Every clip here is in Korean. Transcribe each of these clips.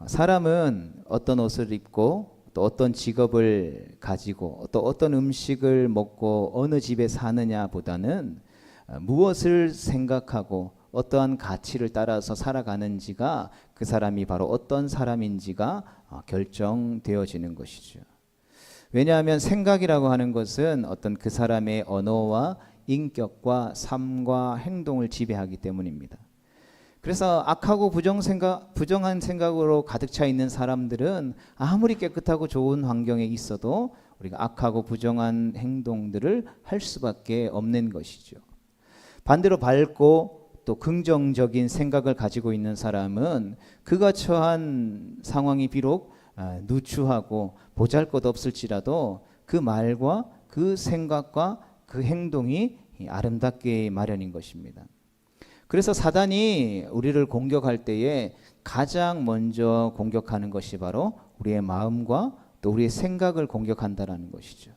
사람은 어떤 옷을 입고 또 어떤 직업을 가지고 또 어떤 음식을 먹고 어느 집에 사느냐 보다는 무엇을 생각하고 어떠한 가치를 따라서 살아가는지가 그 사람이 바로 어떤 사람인지가 결정되어지는 것이죠. 왜냐하면 생각이라고 하는 것은 어떤 그 사람의 언어와 인격과 삶과 행동을 지배하기 때문입니다. 그래서 악하고 부정한 생각으로 가득 차 있는 사람들은 아무리 깨끗하고 좋은 환경에 있어도 우리가 악하고 부정한 행동들을 할 수밖에 없는 것이죠. 반대로 밝고 또 긍정적인 생각을 가지고 있는 사람은 그가 처한 상황이 비록 누추하고 보잘것없을지라도 그 말과 그 생각과 그 행동이 아름답게 마련인 것입니다. 그래서 사단이 우리를 공격할 때에 가장 먼저 공격하는 것이 바로 우리의 마음과 또 우리의 생각을 공격한다라는 것이죠.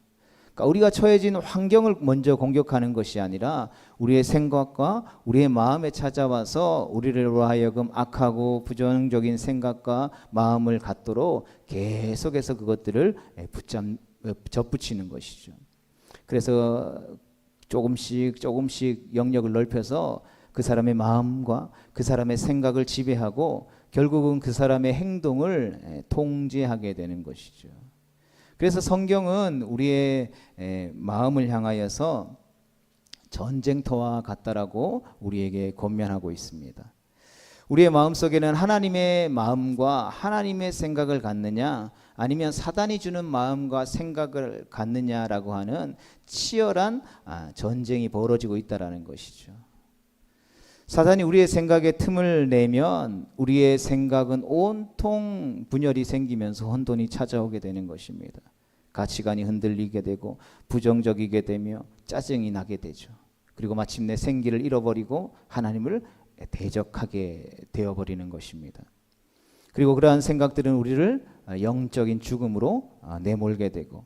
그러니까 우리가 처해진 환경을 먼저 공격하는 것이 아니라 우리의 생각과 우리의 마음에 찾아와서 우리를 하여금 악하고 부정적인 생각과 마음을 갖도록 계속해서 그것들을 접붙이는 것이죠. 그래서 조금씩 영역을 넓혀서 그 사람의 마음과 그 사람의 생각을 지배하고 결국은 그 사람의 행동을 통제하게 되는 것이죠. 그래서 성경은 우리의 마음을 향하여서 전쟁터와 같다라고 우리에게 권면하고 있습니다. 우리의 마음속에는 하나님의 마음과 하나님의 생각을 갖느냐 아니면 사단이 주는 마음과 생각을 갖느냐라고 하는 치열한 전쟁이 벌어지고 있다라는 것이죠. 사단이 우리의 생각에 틈을 내면 우리의 생각은 온통 분열이 생기면서 혼돈이 찾아오게 되는 것입니다. 가치관이 흔들리게 되고 부정적이게 되며 짜증이 나게 되죠. 그리고 마침내 생기를 잃어버리고 하나님을 대적하게 되어버리는 것입니다. 그리고 그러한 생각들은 우리를 영적인 죽음으로 내몰게 되고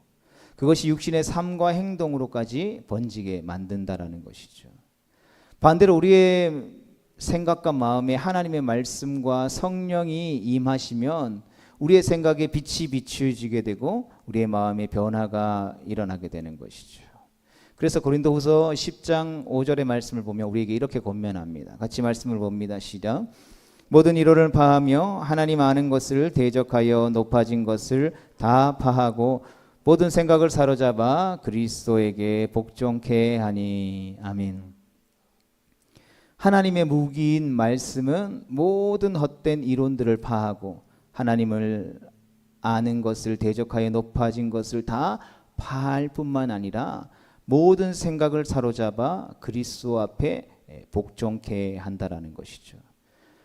그것이 육신의 삶과 행동으로까지 번지게 만든다라는 것이죠. 반대로 우리의 생각과 마음에 하나님의 말씀과 성령이 임하시면 우리의 생각에 빛이 비추어지게 되고 우리의 마음에 변화가 일어나게 되는 것이죠. 그래서 고린도후서 10장 5절의 말씀을 보면 우리에게 이렇게 권면합니다. 같이 말씀을 봅니다. 시작. 모든 이로를 파하며 하나님 아는 것을 대적하여 높아진 것을 다 파하고 모든 생각을 사로잡아 그리스도에게 복종케 하니. 아멘. 하나님의 무기인 말씀은 모든 헛된 이론들을 파하고 하나님을 아는 것을 대적하여 높아진 것을 다 파할 뿐만 아니라 모든 생각을 사로잡아 그리스도 앞에 복종케 한다라는 것이죠.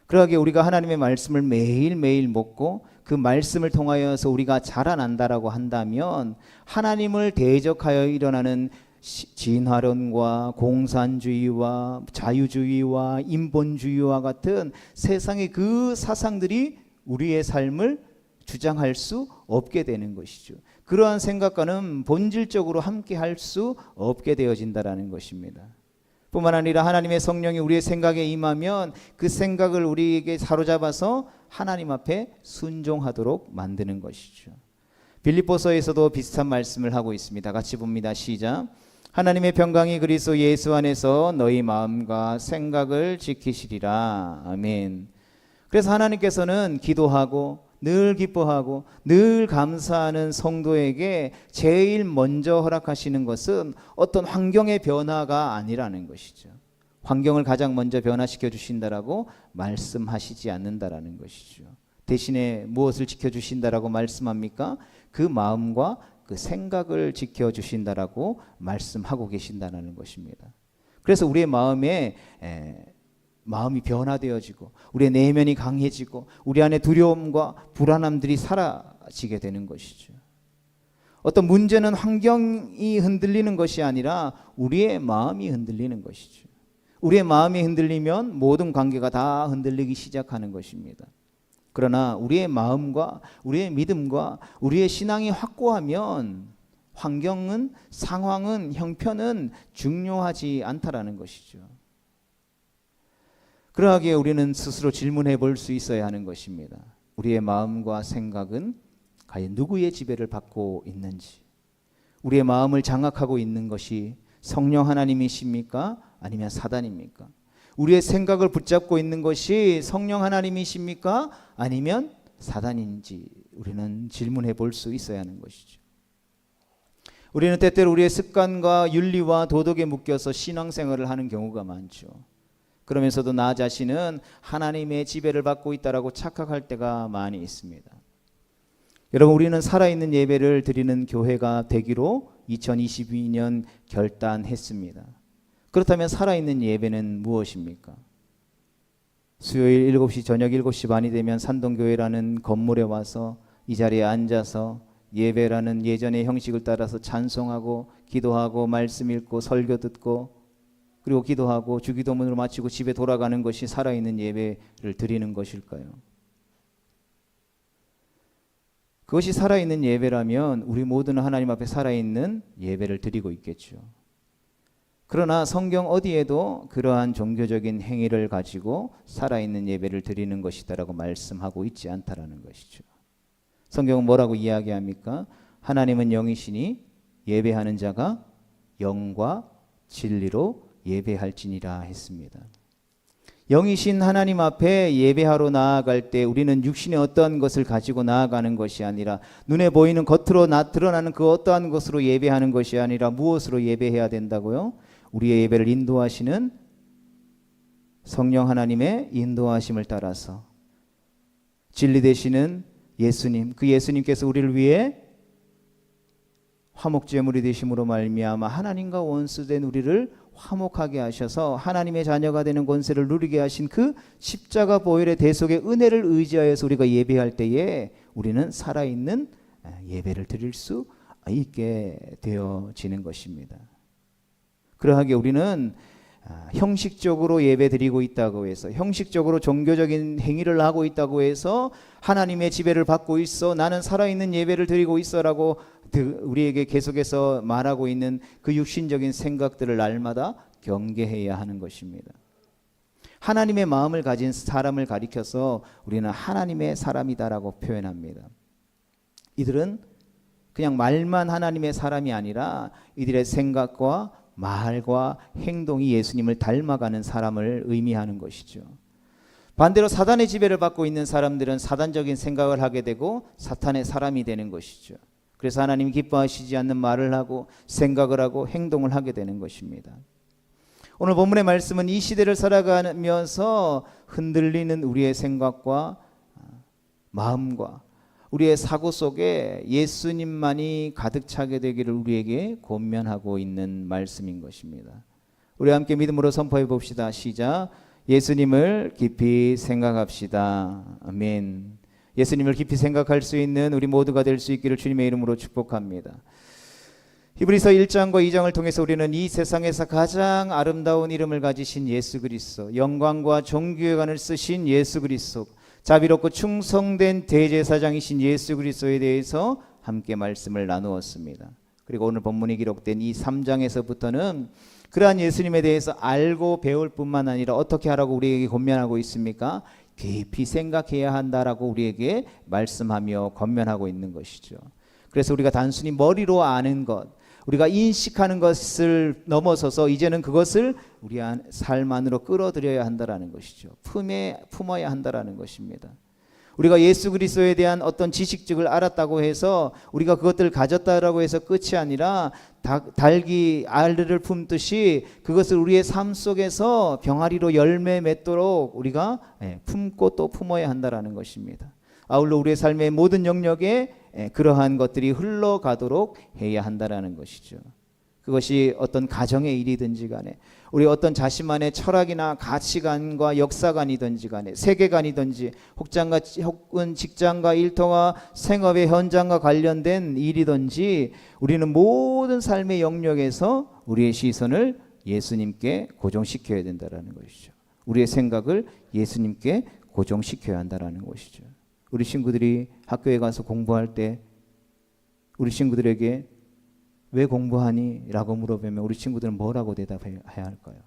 그러하게 우리가 하나님의 말씀을 매일매일 먹고 그 말씀을 통하여서 우리가 자라난다라고 한다면 하나님을 대적하여 일어나는 진화론과 공산주의와 자유주의와 인본주의와 같은 세상의 그 사상들이 우리의 삶을 주장할 수 없게 되는 것이죠. 그러한 생각과는 본질적으로 함께 할 수 없게 되어진다라는 것입니다. 뿐만 아니라 하나님의 성령이 우리의 생각에 임하면 그 생각을 우리에게 사로잡아서 하나님 앞에 순종하도록 만드는 것이죠. 빌립보서에서도 비슷한 말씀을 하고 있습니다. 같이 봅니다. 시작. 하나님의 평강이 그리스도 예수 안에서 너희 마음과 생각을 지키시리라. 아멘. 그래서 하나님께서는 기도하고 늘 기뻐하고 늘 감사하는 성도에게 제일 먼저 허락하시는 것은 어떤 환경의 변화가 아니라는 것이죠. 환경을 가장 먼저 변화시켜 주신다라고 말씀하시지 않는다라는 것이죠. 대신에 무엇을 지켜주신다라고 말씀합니까? 그 마음과 그 생각을 지켜주신다라고 말씀하고 계신다는 것입니다. 그래서 우리의 마음이 변화되어지고 우리의 내면이 강해지고 우리 안에 두려움과 불안함들이 사라지게 되는 것이죠. 어떤 문제는 환경이 흔들리는 것이 아니라 우리의 마음이 흔들리는 것이죠. 우리의 마음이 흔들리면 모든 관계가 다 흔들리기 시작하는 것입니다. 그러나 우리의 마음과 우리의 믿음과 우리의 신앙이 확고하면 환경은, 상황은, 형편은 중요하지 않다라는 것이죠. 그러하기에 우리는 스스로 질문해 볼 수 있어야 하는 것입니다. 우리의 마음과 생각은 과연 누구의 지배를 받고 있는지, 우리의 마음을 장악하고 있는 것이 성령 하나님이십니까? 아니면 사단입니까? 우리의 생각을 붙잡고 있는 것이 성령 하나님이십니까? 아니면 사단인지 우리는 질문해 볼 수 있어야 하는 것이죠. 우리는 때때로 우리의 습관과 윤리와 도덕에 묶여서 신앙생활을 하는 경우가 많죠. 그러면서도 나 자신은 하나님의 지배를 받고 있다라고 착각할 때가 많이 있습니다. 여러분, 우리는 살아있는 예배를 드리는 교회가 되기로 2022년 결단했습니다. 그렇다면 살아있는 예배는 무엇입니까? 수요일 7시 저녁 7시 반이 되면 산동교회라는 건물에 와서 이 자리에 앉아서 예배라는 예전의 형식을 따라서 찬송하고 기도하고 말씀 읽고 설교 듣고 그리고 기도하고 주기도문으로 마치고 집에 돌아가는 것이 살아있는 예배를 드리는 것일까요? 그것이 살아있는 예배라면 우리 모두는 하나님 앞에 살아있는 예배를 드리고 있겠죠. 그러나 성경 어디에도 그러한 종교적인 행위를 가지고 살아있는 예배를 드리는 것이다라고 말씀하고 있지 않다라는 것이죠. 성경은 뭐라고 이야기합니까? 하나님은 영이시니 예배하는 자가 영과 진리로 예배할지니라 했습니다. 영이신 하나님 앞에 예배하러 나아갈 때 우리는 육신의 어떠한 것을 가지고 나아가는 것이 아니라 눈에 보이는 겉으로 드러나는 그 어떠한 것으로 예배하는 것이 아니라 무엇으로 예배해야 된다고요? 우리의 예배를 인도하시는 성령 하나님의 인도하심을 따라서 진리 되시는 예수님, 그 예수님께서 우리를 위해 화목제물이 되심으로 말미암아 하나님과 원수된 우리를 화목하게 하셔서 하나님의 자녀가 되는 권세를 누리게 하신 그 십자가 보혈의 대속의 은혜를 의지하여서 우리가 예배할 때에 우리는 살아있는 예배를 드릴 수 있게 되어지는 것입니다. 그러하게 우리는 형식적으로 예배 드리고 있다고 해서, 형식적으로 종교적인 행위를 하고 있다고 해서 하나님의 지배를 받고 있어, 나는 살아있는 예배를 드리고 있어라고 우리에게 계속해서 말하고 있는 그 육신적인 생각들을 날마다 경계해야 하는 것입니다. 하나님의 마음을 가진 사람을 가리켜서 우리는 하나님의 사람이다라고 표현합니다. 이들은 그냥 말만 하나님의 사람이 아니라 이들의 생각과 말과 행동이 예수님을 닮아가는 사람을 의미하는 것이죠. 반대로 사단의 지배를 받고 있는 사람들은 사단적인 생각을 하게 되고 사탄의 사람이 되는 것이죠. 그래서 하나님이 기뻐하시지 않는 말을 하고 생각을 하고 행동을 하게 되는 것입니다. 오늘 본문의 말씀은 이 시대를 살아가면서 흔들리는 우리의 생각과 마음과 우리의 사고 속에 예수님만이 가득 차게 되기를 우리에게 권면하고 있는 말씀인 것입니다. 우리 함께 믿음으로 선포해 봅시다. 시작. 예수님을 깊이 생각합시다. 아멘. 예수님을 깊이 생각할 수 있는 우리 모두가 될 수 있기를 주님의 이름으로 축복합니다. 히브리서 1장과 2장을 통해서 우리는 이 세상에서 가장 아름다운 이름을 가지신 예수 그리스도, 영광과 존귀관을 쓰신 예수 그리스도, 자비롭고 충성된 대제사장이신 예수 그리스도에 대해서 함께 말씀을 나누었습니다. 그리고 오늘 본문이 기록된 이 3장에서부터는 그러한 예수님에 대해서 알고 배울 뿐만 아니라 어떻게 하라고 우리에게 권면하고 있습니까? 깊이 생각해야 한다라고 우리에게 말씀하며 권면하고 있는 것이죠. 그래서 우리가 단순히 머리로 아는 것, 우리가 인식하는 것을 넘어서서 이제는 그것을 우리 삶 안으로 끌어들여야 한다라는 것이죠. 품어야 한다라는 것입니다. 우리가 예수 그리스도에 대한 어떤 지식적을 알았다고 해서 우리가 그것들을 가졌다라고 해서 끝이 아니라 닭이 알을 품듯이 그것을 우리의 삶 속에서 병아리로 열매 맺도록 우리가 품고 또 품어야 한다라는 것입니다. 아울러 우리의 삶의 모든 영역에 그러한 것들이 흘러가도록 해야 한다라는 것이죠. 그것이 어떤 가정의 일이든지 간에 우리 어떤 자신만의 철학이나 가치관과 역사관이든지 간에 세계관이든지 혹은 직장과 일터와 생업의 현장과 관련된 일이든지 우리는 모든 삶의 영역에서 우리의 시선을 예수님께 고정시켜야 된다는 것이죠. 우리의 생각을 예수님께 고정시켜야 한다는 것이죠. 우리 친구들이 학교에 가서 공부할 때 우리 친구들에게 왜 공부하니? 라고 물어보면 우리 친구들은 뭐라고 대답해야 할까요?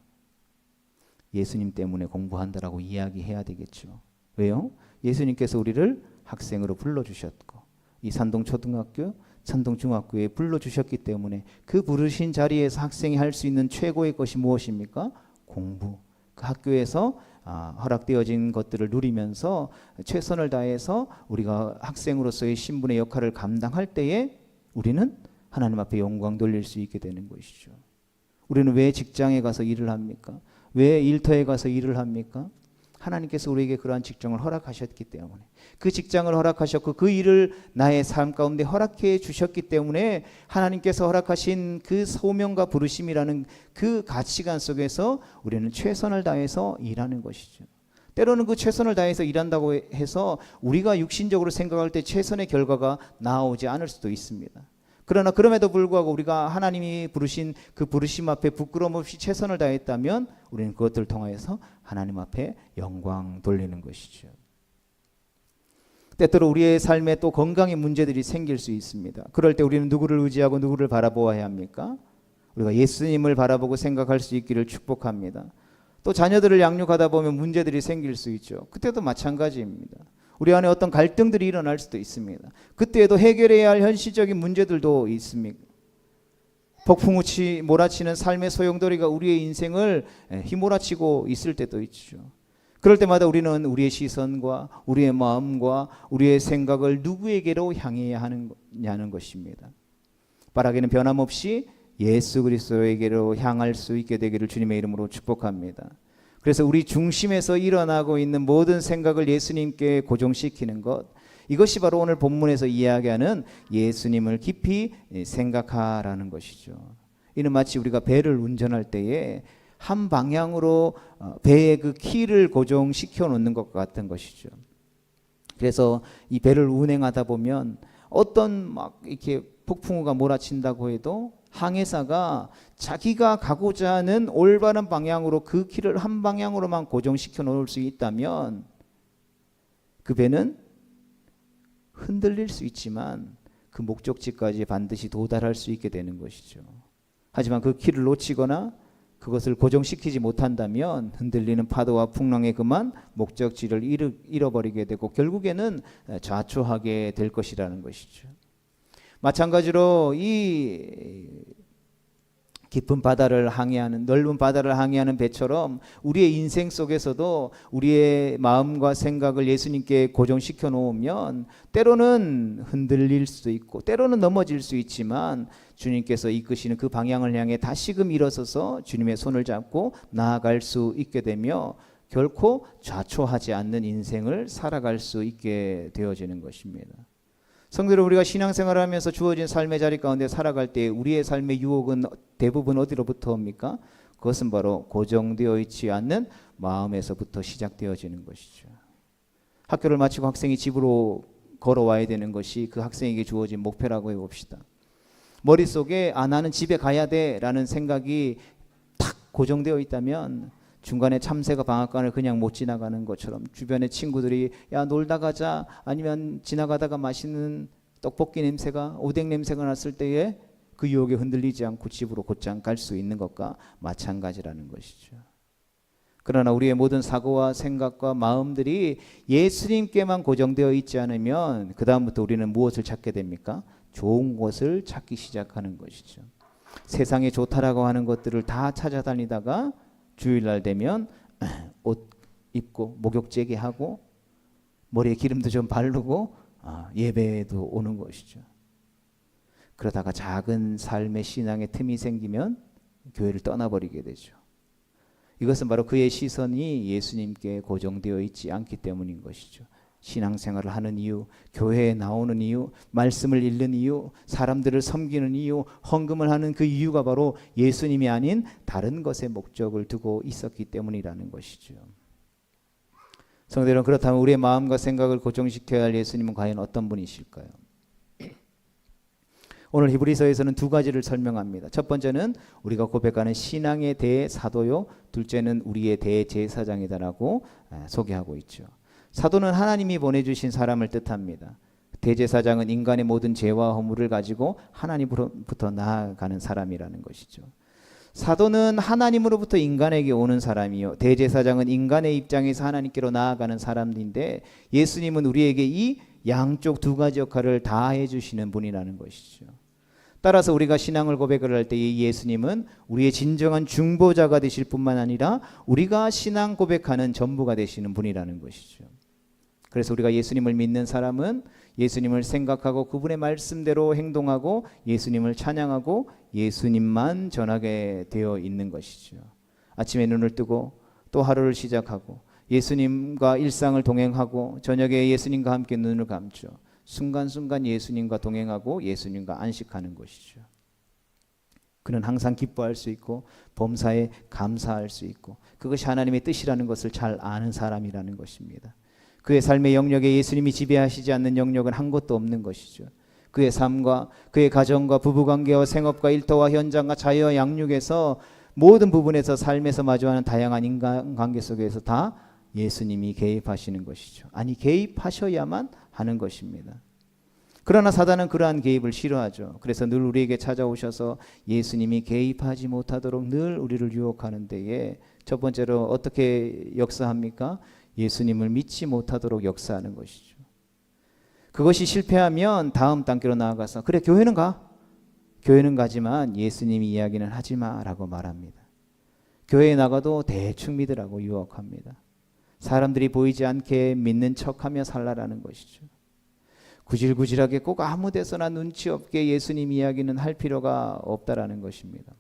예수님 때문에 공부한다라고 이야기해야 되겠죠. 왜요? 예수님께서 우리를 학생으로 불러주셨고 이 산동초등학교, 산동중학교에 불러주셨기 때문에 그 부르신 자리에서 학생이 할 수 있는 최고의 것이 무엇입니까? 공부. 그 학교에서 허락되어진 것들을 누리면서 최선을 다해서 우리가 학생으로서의 신분의 역할을 감당할 때에 우리는 하나님 앞에 영광 돌릴 수 있게 되는 것이죠. 우리는 왜 직장에 가서 일을 합니까? 왜 일터에 가서 일을 합니까? 하나님께서 우리에게 그러한 직종을 허락하셨기 때문에, 그 직장을 허락하셨고 그 일을 나의 삶 가운데 허락해 주셨기 때문에 하나님께서 허락하신 그 소명과 부르심이라는 그 가치관 속에서 우리는 최선을 다해서 일하는 것이죠. 때로는 그 최선을 다해서 일한다고 해서 우리가 육신적으로 생각할 때 최선의 결과가 나오지 않을 수도 있습니다. 그러나 그럼에도 불구하고 우리가 하나님이 부르신 그 부르심 앞에 부끄럼 없이 최선을 다했다면 우리는 그것들을 통하여서 하나님 앞에 영광 돌리는 것이죠. 때때로 우리의 삶에 또 건강의 문제들이 생길 수 있습니다. 그럴 때 우리는 누구를 의지하고 누구를 바라보아야 합니까? 우리가 예수님을 바라보고 생각할 수 있기를 축복합니다. 또 자녀들을 양육하다 보면 문제들이 생길 수 있죠. 그때도 마찬가지입니다. 우리 안에 어떤 갈등들이 일어날 수도 있습니다. 그때에도 해결해야 할 현실적인 문제들도 있습니다. 폭풍우치 몰아치는 삶의 소용돌이가 우리의 인생을 휘몰아치고 있을 때도 있죠. 그럴 때마다 우리는 우리의 시선과 우리의 마음과 우리의 생각을 누구에게로 향해야 하느냐는 것입니다. 바라기는 변함없이 예수 그리스도에게로 향할 수 있게 되기를 주님의 이름으로 축복합니다. 그래서 우리 중심에서 일어나고 있는 모든 생각을 예수님께 고정시키는 것, 이것이 바로 오늘 본문에서 이야기하는 예수님을 깊이 생각하라는 것이죠. 이는 마치 우리가 배를 운전할 때에 한 방향으로 배의 그 키를 고정시켜 놓는 것 같은 것이죠. 그래서 이 배를 운행하다 보면 어떤 막 이렇게 폭풍우가 몰아친다고 해도 항해사가 자기가 가고자 하는 올바른 방향으로 그 키를 한 방향으로만 고정시켜 놓을 수 있다면 그 배는 흔들릴 수 있지만 그 목적지까지 반드시 도달할 수 있게 되는 것이죠. 하지만 그 키를 놓치거나 그것을 고정시키지 못한다면 흔들리는 파도와 풍랑에 그만 목적지를 잃어버리게 되고 결국에는 좌초하게 될 것이라는 것이죠. 마찬가지로 이 깊은 바다를 항해하는, 넓은 바다를 항해하는 배처럼 우리의 인생 속에서도 우리의 마음과 생각을 예수님께 고정시켜 놓으면 때로는 흔들릴 수도 있고 때로는 넘어질 수 있지만 주님께서 이끄시는 그 방향을 향해 다시금 일어서서 주님의 손을 잡고 나아갈 수 있게 되며 결코 좌초하지 않는 인생을 살아갈 수 있게 되어지는 것입니다. 성도들, 우리가 신앙생활을 하면서 주어진 삶의 자리 가운데 살아갈 때 우리의 삶의 유혹은 대부분 어디로부터 옵니까? 그것은 바로 고정되어 있지 않는 마음에서부터 시작되어지는 것이죠. 학교를 마치고 학생이 집으로 걸어와야 되는 것이 그 학생에게 주어진 목표라고 해봅시다. 머릿속에 나는 집에 가야 돼라는 생각이 탁 고정되어 있다면 중간에 참새가 방앗간을 그냥 못 지나가는 것처럼 주변의 친구들이 야 놀다 가자, 아니면 지나가다가 맛있는 떡볶이 냄새가, 오뎅 냄새가 났을 때에 그 유혹에 흔들리지 않고 집으로 곧장 갈 수 있는 것과 마찬가지라는 것이죠. 그러나 우리의 모든 사고와 생각과 마음들이 예수님께만 고정되어 있지 않으면 그 다음부터 우리는 무엇을 찾게 됩니까? 좋은 것을 찾기 시작하는 것이죠. 세상에 좋다라고 하는 것들을 다 찾아다니다가 주일날 되면 옷 입고 목욕 재개하고 머리에 기름도 좀 바르고 예배에도 오는 것이죠. 그러다가 작은 삶의 신앙의 틈이 생기면 교회를 떠나버리게 되죠. 이것은 바로 그의 시선이 예수님께 고정되어 있지 않기 때문인 것이죠. 신앙생활을 하는 이유, 교회에 나오는 이유, 말씀을 읽는 이유, 사람들을 섬기는 이유, 헌금을 하는 그 이유가 바로 예수님이 아닌 다른 것에 목적을 두고 있었기 때문이라는 것이죠. 성도 여러분, 그렇다면 우리의 마음과 생각을 고정시켜야 할 예수님은 과연 어떤 분이실까요? 오늘 히브리서에서는 두 가지를 설명합니다. 첫 번째는 우리가 고백하는 신앙의 대사도요, 둘째는 우리의 대제사장이다라고 소개하고 있죠. 사도는 하나님이 보내주신 사람을 뜻합니다. 대제사장은 인간의 모든 죄와 허물을 가지고 하나님으로부터 나아가는 사람이라는 것이죠. 사도는 하나님으로부터 인간에게 오는 사람이요, 대제사장은 인간의 입장에서 하나님께로 나아가는 사람인데 예수님은 우리에게 이 양쪽 두 가지 역할을 다 해주시는 분이라는 것이죠. 따라서 우리가 신앙을 고백을 할 때 이 예수님은 우리의 진정한 중보자가 되실 뿐만 아니라 우리가 신앙 고백하는 전부가 되시는 분이라는 것이죠. 그래서 우리가 예수님을 믿는 사람은 예수님을 생각하고 그분의 말씀대로 행동하고 예수님을 찬양하고 예수님만 전하게 되어 있는 것이죠. 아침에 눈을 뜨고 또 하루를 시작하고 예수님과 일상을 동행하고 저녁에 예수님과 함께 눈을 감죠. 순간순간 예수님과 동행하고 예수님과 안식하는 것이죠. 그는 항상 기뻐할 수 있고 범사에 감사할 수 있고 그것이 하나님의 뜻이라는 것을 잘 아는 사람이라는 것입니다. 그의 삶의 영역에 예수님이 지배하시지 않는 영역은 한 곳도 없는 것이죠. 그의 삶과 그의 가정과 부부관계와 생업과 일터와 현장과 자유와 양육에서 모든 부분에서 삶에서 마주하는 다양한 인간관계 속에서 다 예수님이 개입하시는 것이죠. 아니 개입하셔야만 하는 것입니다. 그러나 사단은 그러한 개입을 싫어하죠. 그래서 늘 우리에게 찾아오셔서 예수님이 개입하지 못하도록 늘 우리를 유혹하는 데에 첫 번째로 어떻게 역사합니까? 예수님을 믿지 못하도록 역사하는 것이죠. 그것이 실패하면 다음 단계로 나아가서 그래 교회는 가. 교회는 가지만 예수님이 이야기는 하지 마라고 말합니다. 교회에 나가도 대충 믿으라고 유혹합니다. 사람들이 보이지 않게 믿는 척하며 살라라는 것이죠. 구질구질하게 꼭 아무 데서나 눈치 없게 예수님 이야기는 할 필요가 없다라는 것입니다.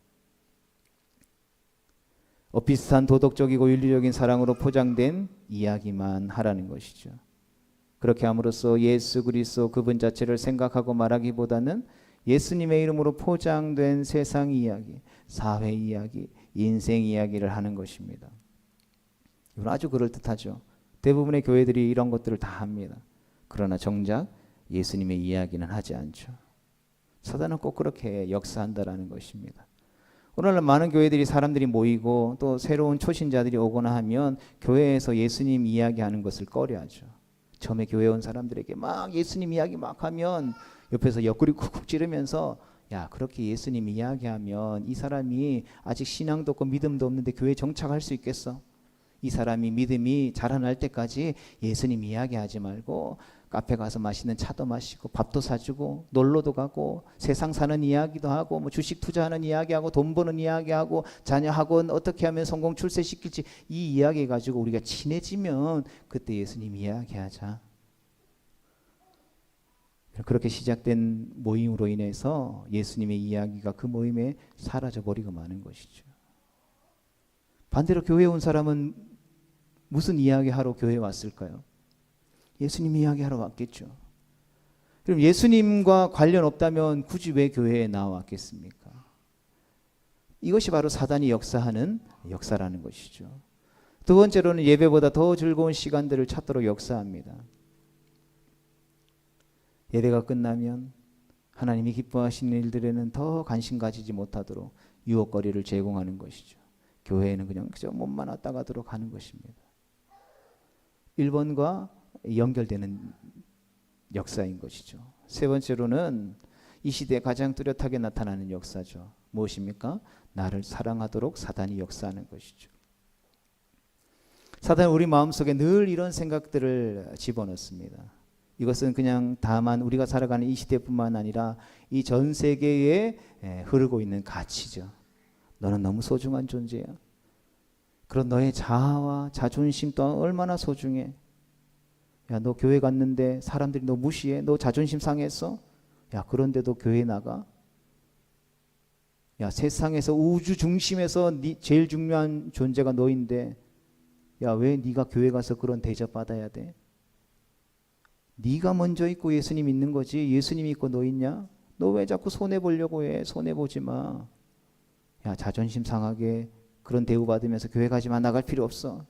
비슷한 도덕적이고 윤리적인 사랑으로 포장된 이야기만 하라는 것이죠. 그렇게 함으로써 예수 그리스도 그분 자체를 생각하고 말하기보다는 예수님의 이름으로 포장된 세상 이야기, 사회 이야기, 인생 이야기를 하는 것입니다. 이건 아주 그럴듯하죠. 대부분의 교회들이 이런 것들을 다 합니다. 그러나 정작 예수님의 이야기는 하지 않죠. 사단은 꼭 그렇게 역사한다라는 것입니다. 오늘날 많은 교회들이 사람들이 모이고 또 새로운 초신자들이 오거나 하면 교회에서 예수님 이야기하는 것을 꺼려하죠. 처음에 교회 온 사람들에게 막 예수님 이야기 막 하면 옆에서 옆구리 쿡쿡 찌르면서 야 그렇게 예수님 이야기하면 이 사람이 아직 신앙도 없고 믿음도 없는데 교회에 정착할 수 있겠어? 이 사람이 믿음이 자라날 때까지 예수님 이야기하지 말고 카페 가서 맛있는 차도 마시고 밥도 사주고 놀러도 가고 세상 사는 이야기도 하고 뭐 주식 투자하는 이야기하고 돈 버는 이야기하고 자녀 학원 어떻게 하면 성공 출세시킬지 이 이야기 가지고 우리가 친해지면 그때 예수님 이야기하자. 그렇게 시작된 모임으로 인해서 예수님의 이야기가 그 모임에 사라져버리고 마는 것이죠. 반대로 교회에 온 사람은 무슨 이야기하러 교회에 왔을까요? 예수님 이야기하러 왔겠죠. 그럼 예수님과 관련 없다면 굳이 왜 교회에 나왔겠습니까? 이것이 바로 사단이 역사하는 역사라는 것이죠. 두 번째로는 예배보다 더 즐거운 시간들을 찾도록 역사합니다. 예배가 끝나면 하나님이 기뻐하시는 일들에는 더 관심 가지지 못하도록 유혹거리를 제공하는 것이죠. 교회에는 그냥 그저 몸만 왔다 가도록 하는 것입니다. 1번과 연결되는 역사인 것이죠. 세 번째로는 이 시대에 가장 뚜렷하게 나타나는 역사죠. 무엇입니까? 나를 사랑하도록 사단이 역사하는 것이죠. 사단은 우리 마음속에 늘 이런 생각들을 집어넣습니다. 이것은 그냥 다만 우리가 살아가는 이 시대뿐만 아니라 이 전 세계에 흐르고 있는 가치죠. 너는 너무 소중한 존재야. 그런 너의 자아와 자존심 또한 얼마나 소중해. 야, 너 교회 갔는데 사람들이 너 무시해? 너 자존심 상했어? 야, 그런데도 교회 나가? 야, 세상에서 우주 중심에서 제일 중요한 존재가 너인데 야, 왜 네가 교회 가서 그런 대접 받아야 돼? 네가 먼저 있고 예수님 있는 거지. 예수님 있고 너 있냐? 너 왜 자꾸 손해 보려고 해? 손해 보지 마. 야, 자존심 상하게 그런 대우 받으면서 교회 가지 마. 나갈 필요 없어.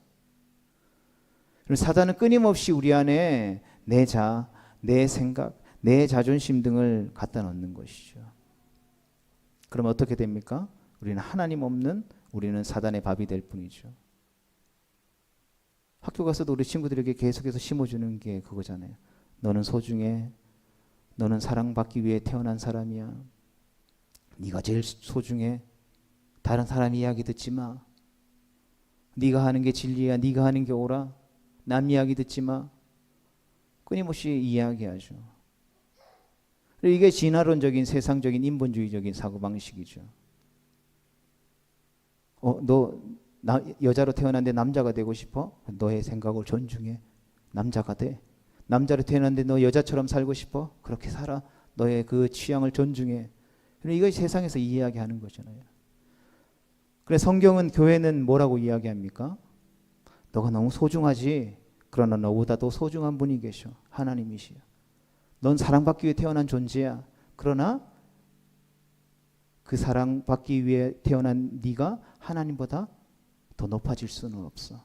사단은 끊임없이 우리 안에 내 자아, 내 생각, 내 자존심 등을 갖다 넣는 것이죠. 그럼 어떻게 됩니까? 우리는 하나님 없는 우리는 사단의 밥이 될 뿐이죠. 학교 가서도 우리 친구들에게 계속해서 심어주는 게 그거잖아요. 너는 소중해. 너는 사랑받기 위해 태어난 사람이야. 네가 제일 소중해. 다른 사람 이야기 듣지 마. 네가 하는 게 진리야. 네가 하는 게 옳아. 남 이야기 듣지 마. 끊임없이 이야기하죠. 이게 진화론적인 세상적인 인본주의적인 사고방식이죠. 너 여자로 태어났는데 남자가 되고 싶어? 너의 생각을 존중해. 남자가 돼. 남자로 태어났는데 너 여자처럼 살고 싶어? 그렇게 살아. 너의 그 취향을 존중해. 이것이 세상에서 이야기하는 거잖아요. 그래서 성경은, 교회는 뭐라고 이야기합니까? 너가 너무 소중하지. 그러나 너보다 더 소중한 분이 계셔. 하나님이시여. 넌 사랑받기 위해 태어난 존재야. 그러나 그 사랑받기 위해 태어난 네가 하나님보다 더 높아질 수는 없어.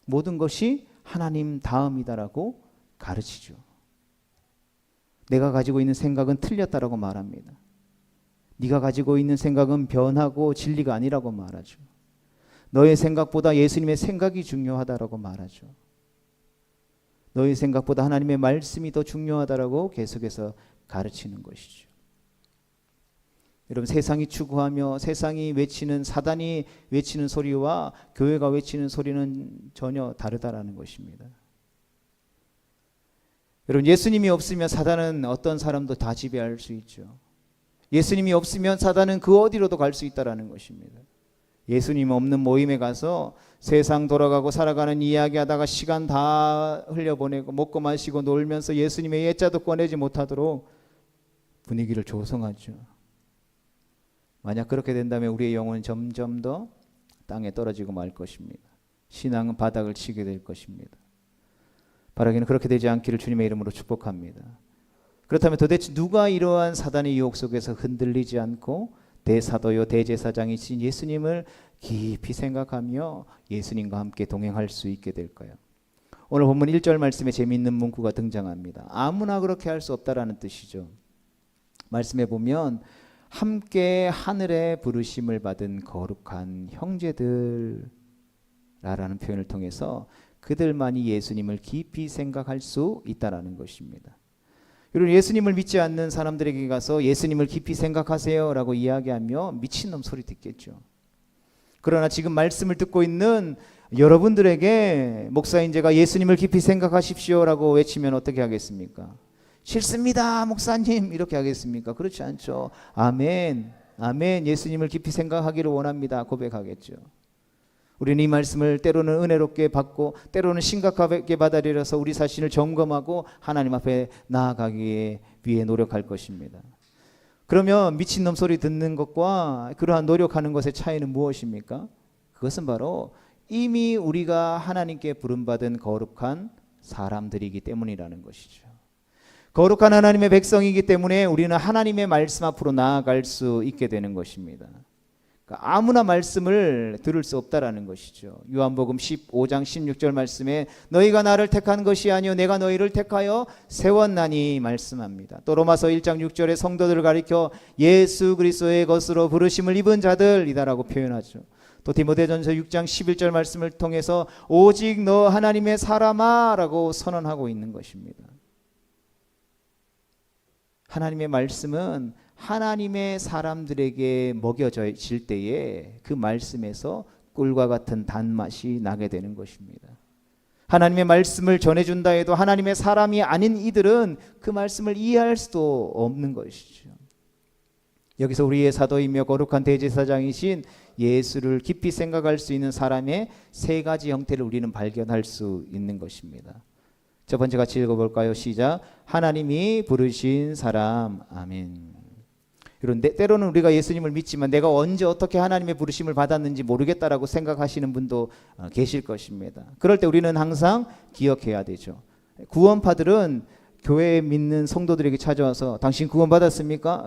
모든 것이 하나님 다음이다라고 가르치죠. 내가 가지고 있는 생각은 틀렸다라고 말합니다. 네가 가지고 있는 생각은 변하고 진리가 아니라고 말하죠. 너의 생각보다 예수님의 생각이 중요하다라고 말하죠. 너의 생각보다 하나님의 말씀이 더 중요하다라고 계속해서 가르치는 것이죠. 여러분, 세상이 추구하며 세상이 외치는, 사단이 외치는 소리와 교회가 외치는 소리는 전혀 다르다라는 것입니다. 여러분, 예수님이 없으면 사단은 어떤 사람도 다 지배할 수 있죠. 예수님이 없으면 사단은 그 어디로도 갈 수 있다라는 것입니다. 예수님 없는 모임에 가서 세상 돌아가고 살아가는 이야기하다가 시간 다 흘려보내고 먹고 마시고 놀면서 예수님의 예자도 꺼내지 못하도록 분위기를 조성하죠. 만약 그렇게 된다면 우리의 영혼은 점점 더 땅에 떨어지고 말 것입니다. 신앙은 바닥을 치게 될 것입니다. 바라기는 그렇게 되지 않기를 주님의 이름으로 축복합니다. 그렇다면 도대체 누가 이러한 사단의 유혹 속에서 흔들리지 않고 대사도요 대제사장이신 예수님을 깊이 생각하며 예수님과 함께 동행할 수 있게 될까요? 오늘 본문 1절 말씀에 재미있는 문구가 등장합니다. 아무나 그렇게 할 수 없다라는 뜻이죠. 말씀해 보면 함께 하늘의 부르심을 받은 거룩한 형제들라는 표현을 통해서 그들만이 예수님을 깊이 생각할 수 있다라는 것입니다. 여러분, 예수님을 믿지 않는 사람들에게 가서 예수님을 깊이 생각하세요 라고 이야기하며 미친놈 소리 듣겠죠. 그러나 지금 말씀을 듣고 있는 여러분들에게 목사인 제가 예수님을 깊이 생각하십시오 라고 외치면 어떻게 하겠습니까? 싫습니다 목사님 이렇게 하겠습니까? 그렇지 않죠. 아멘, 아멘, 예수님을 깊이 생각하기를 원합니다 고백하겠죠. 우리는 이 말씀을 때로는 은혜롭게 받고 때로는 심각하게 받아들여서 우리 자신을 점검하고 하나님 앞에 나아가기 위해 노력할 것입니다. 그러면 미친놈 소리 듣는 것과 그러한 노력하는 것의 차이는 무엇입니까? 그것은 바로 이미 우리가 하나님께 부름받은 거룩한 사람들이기 때문이라는 것이죠. 거룩한 하나님의 백성이기 때문에 우리는 하나님의 말씀 앞으로 나아갈 수 있게 되는 것입니다. 그러니까 아무나 말씀을 들을 수 없다라는 것이죠. 요한복음 15장 16절 말씀에 너희가 나를 택한 것이 아니요 내가 너희를 택하여 세웠나니 말씀합니다. 또 로마서 1장 6절에 성도들을 가리켜 예수 그리스도의 것으로 부르심을 입은 자들이다라고 표현하죠. 또 디모데전서 6장 11절 말씀을 통해서 오직 너 하나님의 사람아 라고 선언하고 있는 것입니다. 하나님의 말씀은 하나님의 사람들에게 먹여질 때에 그 말씀에서 꿀과 같은 단맛이 나게 되는 것입니다. 하나님의 말씀을 전해준다 해도 하나님의 사람이 아닌 이들은 그 말씀을 이해할 수도 없는 것이죠. 여기서 우리의 사도이며 거룩한 대제사장이신 예수를 깊이 생각할 수 있는 사람의 세 가지 형태를 우리는 발견할 수 있는 것입니다. 첫 번째 같이 읽어볼까요? 시작. 하나님이 부르신 사람. 아멘. 그런데 때로는 우리가 예수님을 믿지만 내가 언제 어떻게 하나님의 부르심을 받았는지 모르겠다라고 생각하시는 분도 계실 것입니다. 그럴 때 우리는 항상 기억해야 되죠. 구원파들은 교회에 믿는 성도들에게 찾아와서 당신 구원 받았습니까?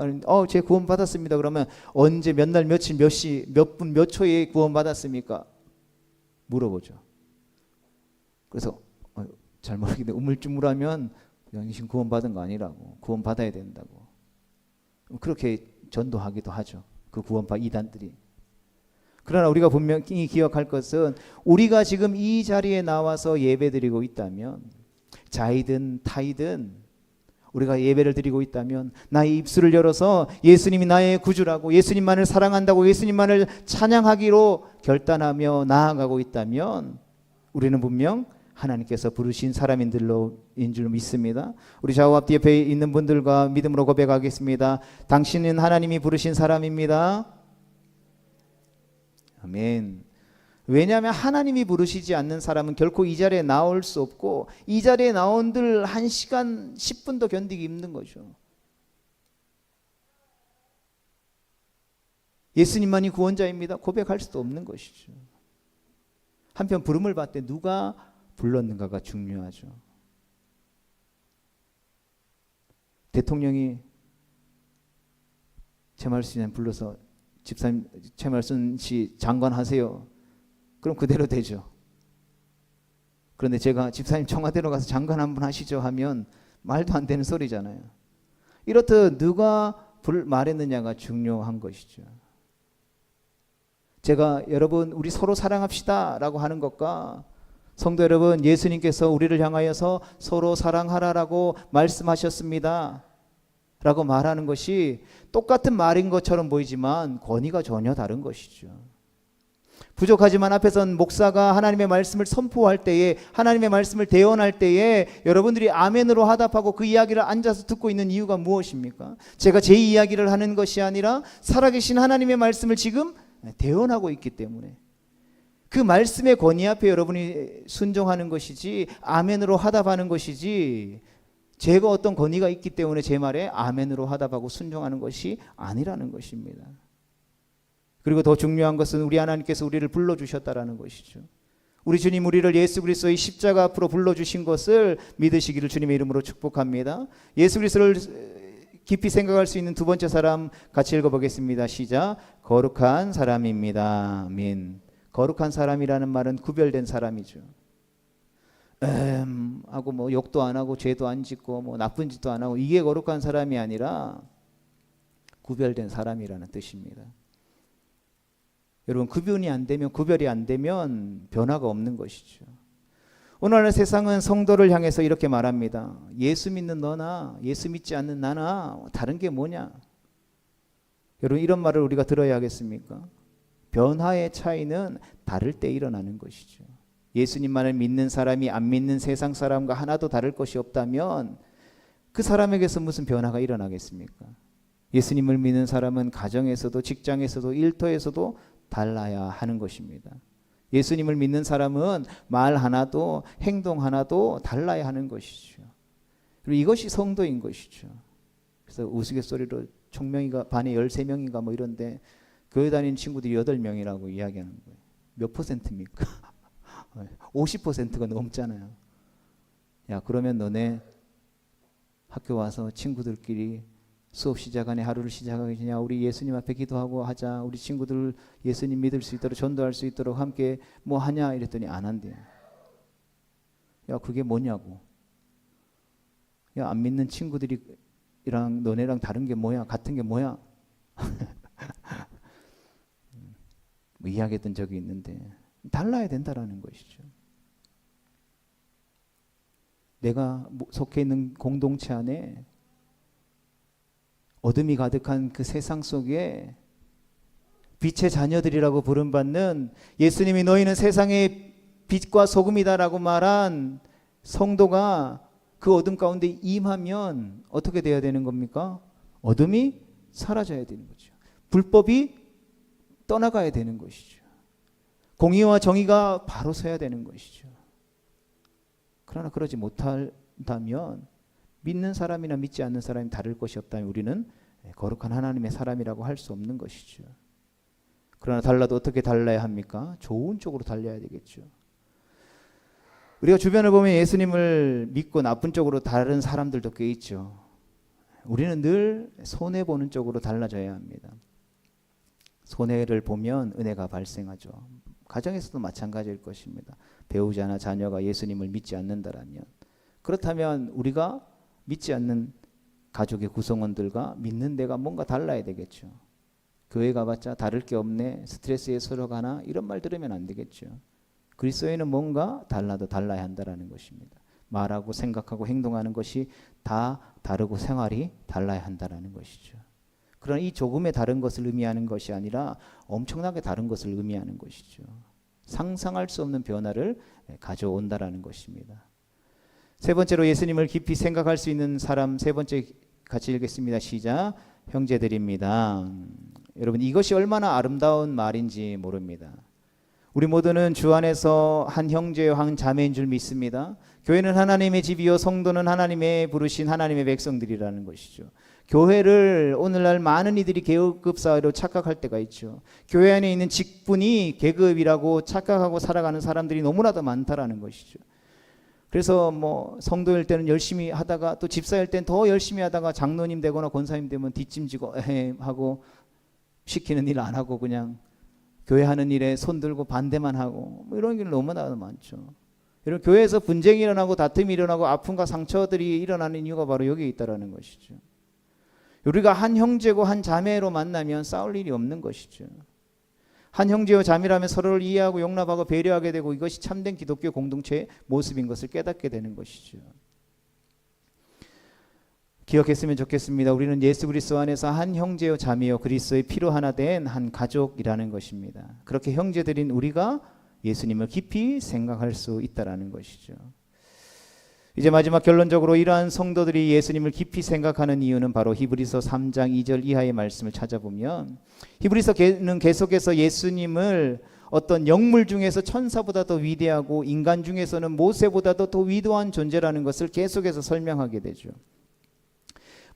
제 구원 받았습니다. 그러면 언제 몇 날 며칠 몇 시 몇 분 몇 초에 구원 받았습니까? 물어보죠. 그래서 잘 모르겠는데 우물쭈물하면 당신 구원 받은 거 아니라고, 구원 받아야 된다고 그렇게 전도하기도 하죠. 그 구원파 이단들이. 그러나 우리가 분명히 기억할 것은 우리가 지금 이 자리에 나와서 예배드리고 있다면 자이든 타이든 우리가 예배를 드리고 있다면 나의 입술을 열어서 예수님이 나의 구주라고 예수님만을 사랑한다고 예수님만을 찬양하기로 결단하며 나아가고 있다면 우리는 분명 하나님께서 부르신 사람인들로인 줄 믿습니다. 우리 좌우 앞뒤 옆에 있는 분들과 믿음으로 고백하겠습니다. 당신은 하나님이 부르신 사람입니다. 아멘. 왜냐하면 하나님이 부르시지 않는 사람은 결코 이 자리에 나올 수 없고, 이 자리에 나온들 1시간 10분도 견디기 힘든 거죠. 예수님만이 구원자입니다. 고백할 수도 없는 것이죠. 한편 부름을 받되 누가 불렀는가가 중요하죠. 대통령이 최말순 불러서 집사님 최말순 씨 장관 하세요. 그럼 그대로 되죠. 그런데 제가 집사님 청와대로 가서 장관 한번 하시죠 하면 말도 안 되는 소리잖아요. 이렇듯 누가 말했느냐가 중요한 것이죠. 제가 여러분 우리 서로 사랑합시다 라고 하는 것과 성도 여러분, 예수님께서 우리를 향하여서 서로 사랑하라라고 말씀하셨습니다 라고 말하는 것이 똑같은 말인 것처럼 보이지만 권위가 전혀 다른 것이죠. 부족하지만 앞에선 목사가 하나님의 말씀을 선포할 때에, 하나님의 말씀을 대언할 때에 여러분들이 아멘으로 화답하고 그 이야기를 앉아서 듣고 있는 이유가 무엇입니까? 제가 제 이야기를 하는 것이 아니라 살아계신 하나님의 말씀을 지금 대언하고 있기 때문에 그 말씀의 권위 앞에 여러분이 순종하는 것이지, 아멘으로 화답하는 것이지, 제가 어떤 권위가 있기 때문에 제 말에 아멘으로 화답하고 순종하는 것이 아니라는 것입니다. 그리고 더 중요한 것은 우리 하나님께서 우리를 불러주셨다라는 것이죠. 우리 주님 우리를 예수 그리스도의 십자가 앞으로 불러주신 것을 믿으시기를 주님의 이름으로 축복합니다. 예수 그리스도를 깊이 생각할 수 있는 두 번째 사람 같이 읽어보겠습니다. 시작. 거룩한 사람입니다. 아멘. 거룩한 사람이라는 말은 구별된 사람이죠. 하고 뭐 욕도 안 하고 죄도 안 짓고 뭐 나쁜 짓도 안 하고, 이게 거룩한 사람이 아니라 구별된 사람이라는 뜻입니다. 여러분, 구별이 안 되면 변화가 없는 것이죠. 오늘날 세상은 성도를 향해서 이렇게 말합니다. 예수 믿는 너나 예수 믿지 않는 나나 다른 게 뭐냐? 여러분, 이런 말을 우리가 들어야 하겠습니까? 변화의 차이는 다를 때 일어나는 것이죠. 예수님만을 믿는 사람이 안 믿는 세상 사람과 하나도 다를 것이 없다면 그 사람에게서 무슨 변화가 일어나겠습니까? 예수님을 믿는 사람은 가정에서도 직장에서도 일터에서도 달라야 하는 것입니다. 예수님을 믿는 사람은 말 하나도 행동 하나도 달라야 하는 것이죠. 그리고 이것이 성도인 것이죠. 그래서 우스갯소리로 총명이가 반에 13명인가 뭐 이런데 교회 다니는 친구들이 8명이라고 이야기하는 거예요. 몇 퍼센트입니까? 50%가 넘잖아요. 야, 그러면 너네 학교 와서 친구들끼리 수업 시작하네, 하루를 시작하기 전에 우리 예수님 앞에 기도하고 하자, 우리 친구들 예수님 믿을 수 있도록 전도할 수 있도록 함께 뭐 하냐 이랬더니 안 한대요. 야, 그게 뭐냐고. 야, 안 믿는 친구들이랑 너네랑 다른 게 뭐야, 같은 게 뭐야. 뭐 이야기했던 적이 있는데 달라야 된다라는 것이죠. 내가 속해 있는 공동체 안에 어둠이 가득한 그 세상 속에 빛의 자녀들이라고 부름받는, 예수님이 너희는 세상의 빛과 소금이다라고 말한 성도가 그 어둠 가운데 임하면 어떻게 돼야 되는 겁니까? 어둠이 사라져야 되는 거죠. 불법이 떠나가야 되는 것이죠. 공의와 정의가 바로 서야 되는 것이죠. 그러나 그러지 못한다면, 믿는 사람이나 믿지 않는 사람이 다를 것이 없다면 우리는 거룩한 하나님의 사람이라고 할 수 없는 것이죠. 그러나 달라도 어떻게 달라야 합니까? 좋은 쪽으로 달려야 되겠죠. 우리가 주변을 보면 예수님을 믿고 나쁜 쪽으로 다른 사람들도 꽤 있죠. 우리는 늘 손해보는 쪽으로 달라져야 합니다. 손해를 보면 은혜가 발생하죠. 가정에서도 마찬가지일 것입니다. 배우자나 자녀가 예수님을 믿지 않는다라면, 그렇다면 우리가 믿지 않는 가족의 구성원들과 믿는 데가 뭔가 달라야 되겠죠. 교회 가봤자 다를 게 없네, 스트레스에 서로 가나, 이런 말 들으면 안 되겠죠. 그리스도인은 뭔가 달라도 달라야 한다는 것입니다. 말하고 생각하고 행동하는 것이 다 다르고 생활이 달라야 한다는 것이죠. 그러나 이 조금의 다른 것을 의미하는 것이 아니라 엄청나게 다른 것을 의미하는 것이죠. 상상할 수 없는 변화를 가져온다라는 것입니다. 세 번째로 예수님을 깊이 생각할 수 있는 사람, 세 번째 같이 읽겠습니다. 시작. 형제들입니다. 여러분, 이것이 얼마나 아름다운 말인지 모릅니다. 우리 모두는 주 안에서 한 형제요 한 자매인 줄 믿습니다. 교회는 하나님의 집이요 성도는 하나님의 부르신 하나님의 백성들이라는 것이죠. 교회를 오늘날 많은 이들이 계급 사회로 착각할 때가 있죠. 교회 안에 있는 직분이 계급이라고 착각하고 살아가는 사람들이 너무나도 많다라는 것이죠. 그래서 뭐 성도일 때는 열심히 하다가 또 집사일 때는 더 열심히 하다가 장로님 되거나 권사님 되면 뒷짐지고 하고 시키는 일 안 하고 그냥 교회 하는 일에 손들고 반대만 하고 뭐 이런 일 너무나 많죠. 이런 교회에서 분쟁이 일어나고 다툼이 일어나고 아픔과 상처들이 일어나는 이유가 바로 여기에 있다라는 것이죠. 우리가 한 형제고 한 자매로 만나면 싸울 일이 없는 것이죠. 한 형제와 자매라면 서로를 이해하고 용납하고 배려하게 되고 이것이 참된 기독교 공동체의 모습인 것을 깨닫게 되는 것이죠. 기억했으면 좋겠습니다. 우리는 예수 그리스도 안에서 한 형제요 자매요 그리스도의 피로 하나 된 한 가족이라는 것입니다. 그렇게 형제들인 우리가 예수님을 깊이 생각할 수 있다라는 것이죠. 이제 마지막 결론적으로 이러한 성도들이 예수님을 깊이 생각하는 이유는 바로 히브리서 3장 2절 이하의 말씀을 찾아보면 히브리서는 계속해서 예수님을 어떤 영물 중에서 천사보다 더 위대하고 인간 중에서는 모세보다도 더 위대한 존재라는 것을 계속해서 설명하게 되죠.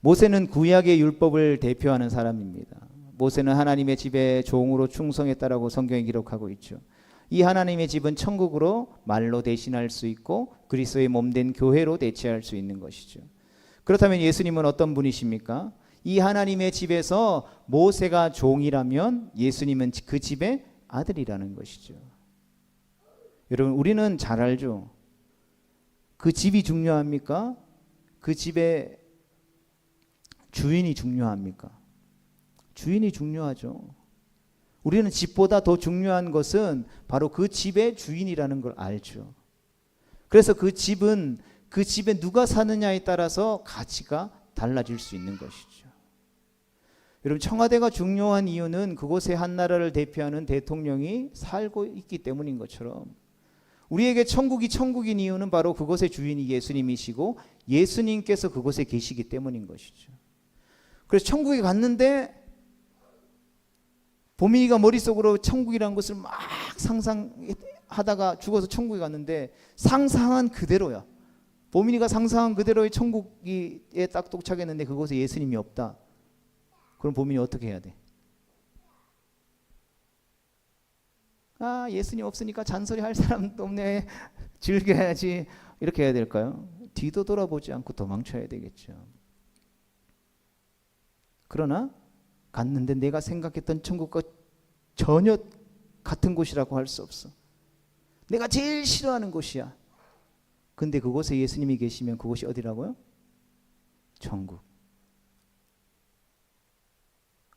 모세는 구약의 율법을 대표하는 사람입니다. 모세는 하나님의 집에 종으로 충성했다라고 성경에 기록하고 있죠. 이 하나님의 집은 천국으로 말로 대신할 수 있고 그리스도의 몸된 교회로 대체할 수 있는 것이죠. 그렇다면 예수님은 어떤 분이십니까? 이 하나님의 집에서 모세가 종이라면 예수님은 그 집의 아들이라는 것이죠. 여러분, 우리는 잘 알죠. 그 집이 중요합니까? 그 집의 주인이 중요합니까? 주인이 중요하죠. 우리는 집보다 더 중요한 것은 바로 그 집의 주인이라는 걸 알죠. 그래서 그 집은 그 집에 누가 사느냐에 따라서 가치가 달라질 수 있는 것이죠. 여러분, 청와대가 중요한 이유는 그곳의 한 나라를 대표하는 대통령이 살고 있기 때문인 것처럼 우리에게 천국이 천국인 이유는 바로 그곳의 주인이 예수님이시고 예수님께서 그곳에 계시기 때문인 것이죠. 그래서 천국에 갔는데 보민이가 머릿속으로 천국이라는 것을 막 상상하다가 죽어서 천국에 갔는데 상상한 그대로야. 보민이가 상상한 그대로의 천국에 딱 도착했는데 그곳에 예수님이 없다. 그럼 보민이 어떻게 해야 돼? 아, 예수님 없으니까 잔소리 할 사람도 없네. 즐겨야지. 이렇게 해야 될까요? 뒤도 돌아보지 않고 도망쳐야 되겠죠. 그러나 갔는데 내가 생각했던 천국과 전혀 같은 곳이라고 할 수 없어. 내가 제일 싫어하는 곳이야. 근데 그곳에 예수님이 계시면 그곳이 어디라고요? 천국.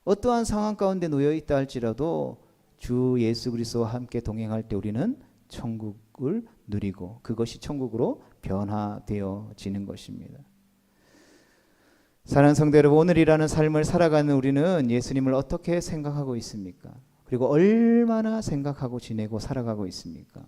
어떠한 상황 가운데 놓여 있다 할지라도 주 예수 그리스도와 함께 동행할 때 우리는 천국을 누리고 그것이 천국으로 변화되어지는 것입니다. 사랑하는 성도 여러분, 오늘이라는 삶을 살아가는 우리는 예수님을 어떻게 생각하고 있습니까? 그리고 얼마나 생각하고 지내고 살아가고 있습니까?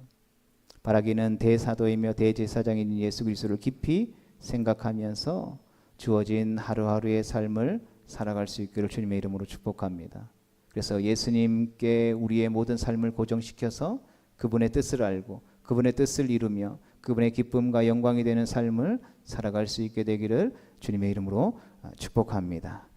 바라기는 대사도이며 대제사장인 예수 그리스도를 깊이 생각하면서 주어진 하루하루의 삶을 살아갈 수 있기를 주님의 이름으로 축복합니다. 그래서 예수님께 우리의 모든 삶을 고정시켜서 그분의 뜻을 알고 그분의 뜻을 이루며 그분의 기쁨과 영광이 되는 삶을 살아갈 수 있게 되기를 주님의 이름으로 축복합니다.